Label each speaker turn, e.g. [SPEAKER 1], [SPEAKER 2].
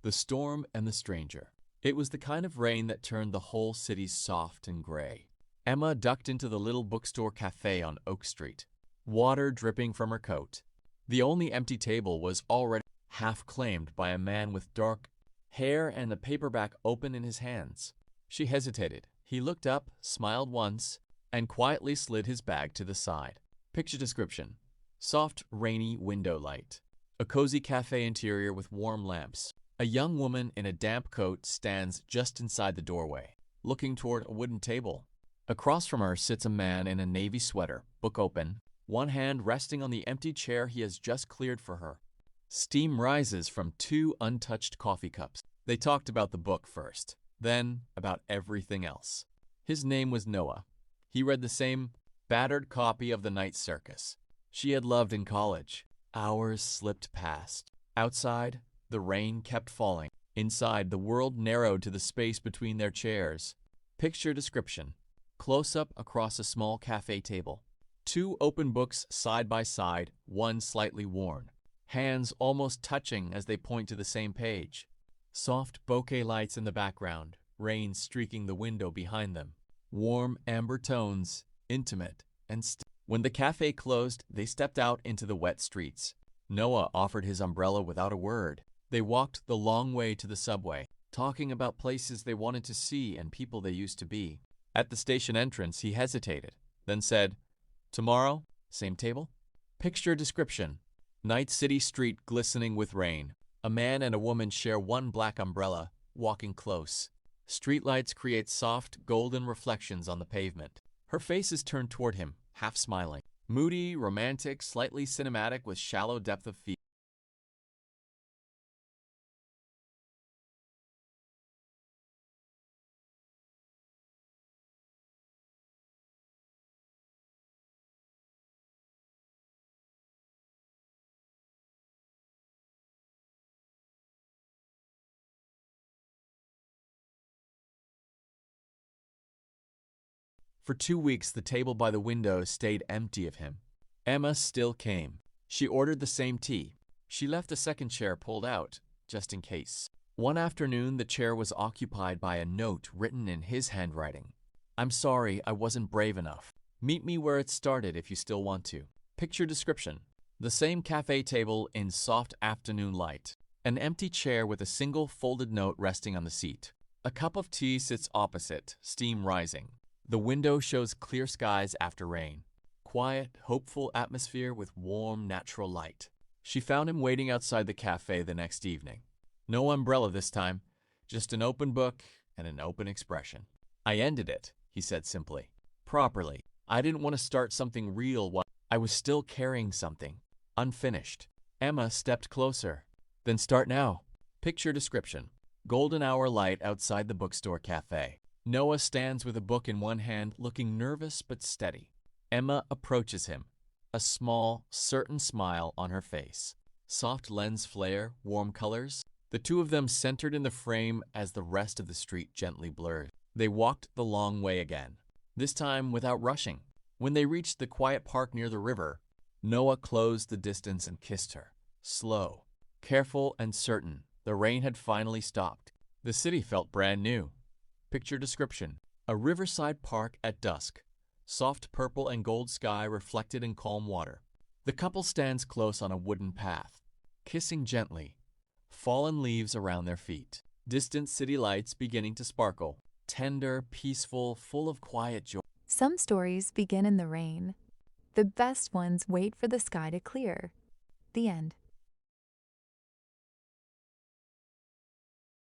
[SPEAKER 1] The Storm and the Stranger. It was the kind of rain that turned the whole city soft and gray. Emma ducked into the little bookstore cafe on Oak Street, water dripping from her coat. The only empty table was already half claimed by a man with dark hair and a paperback open in his hands. She hesitated. He looked up, smiled once, and quietly slid his bag to the side. Picture description: soft, rainy window light. A cozy cafe interior with warm lamps. A young woman in a damp coat stands just inside the doorway, looking toward a wooden table. Across from her sits a man in a navy sweater, book open, one hand resting on the empty chair he has just cleared for her. Steam rises from two untouched coffee cups. They talked about the book first, then about everything else. His name was Noah. He read the same battered copy of The Night Circus she had loved in college. Hours slipped past. Outside, the rain kept falling. Inside, the world narrowed to the space between their chairs. Picture description: close-up across a small cafe table. Two open books side by side, one slightly worn. Hands almost touching as they point to the same page. Soft bokeh lights in the background, rain streaking the window behind them. Warm amber tones, intimate and still. When the cafe closed, they stepped out into the wet streets. Noah offered his umbrella without a word. They walked the long way to the subway, talking about places they wanted to see and people they used to be. At the station entrance, he hesitated, then said, "Tomorrow, same table?" Picture description: night city street glistening with rain. A man and a woman share one black umbrella, walking close. Streetlights create soft, golden reflections on the pavement. Her face is turned toward him, half smiling. Moody, romantic, slightly cinematic with shallow depth of field. For 2 weeks, the table by the window stayed empty of him. Emma still came. She ordered the same tea. She left a second chair pulled out, just in case. One afternoon, the chair was occupied by a note written in his handwriting. "I'm sorry I wasn't brave enough. Meet me where it started if you still want to." Picture description: the same cafe table in soft afternoon light. An empty chair with a single folded note resting on the seat. A cup of tea sits opposite, steam rising. The window shows clear skies after rain. Quiet, hopeful atmosphere with warm, natural light. She found him waiting outside the cafe the next evening. No umbrella this time, just an open book and an open expression. "I ended it," he said simply. "Properly. I didn't want to start something real while I was still carrying something. Unfinished." Emma stepped closer. "Then start now." Picture description: golden hour light outside the bookstore cafe. Noah stands with a book in one hand, looking nervous but steady. Emma approaches him, a small, certain smile on her face. Soft lens flare, warm colors. The two of them centered in the frame as the rest of the street gently blurred. They walked the long way again, this time without rushing. When they reached the quiet park near the river, Noah closed the distance and kissed her. Slow, careful and certain, the rain had finally stopped. The city felt brand new. Picture description: a riverside park at dusk. Soft purple and gold sky reflected in calm water. The couple stands close on a wooden path, kissing gently. Fallen leaves around their feet. Distant city lights beginning to sparkle. Tender, peaceful, full of quiet joy.
[SPEAKER 2] Some stories begin in the rain. The best ones wait for the sky to clear. The end.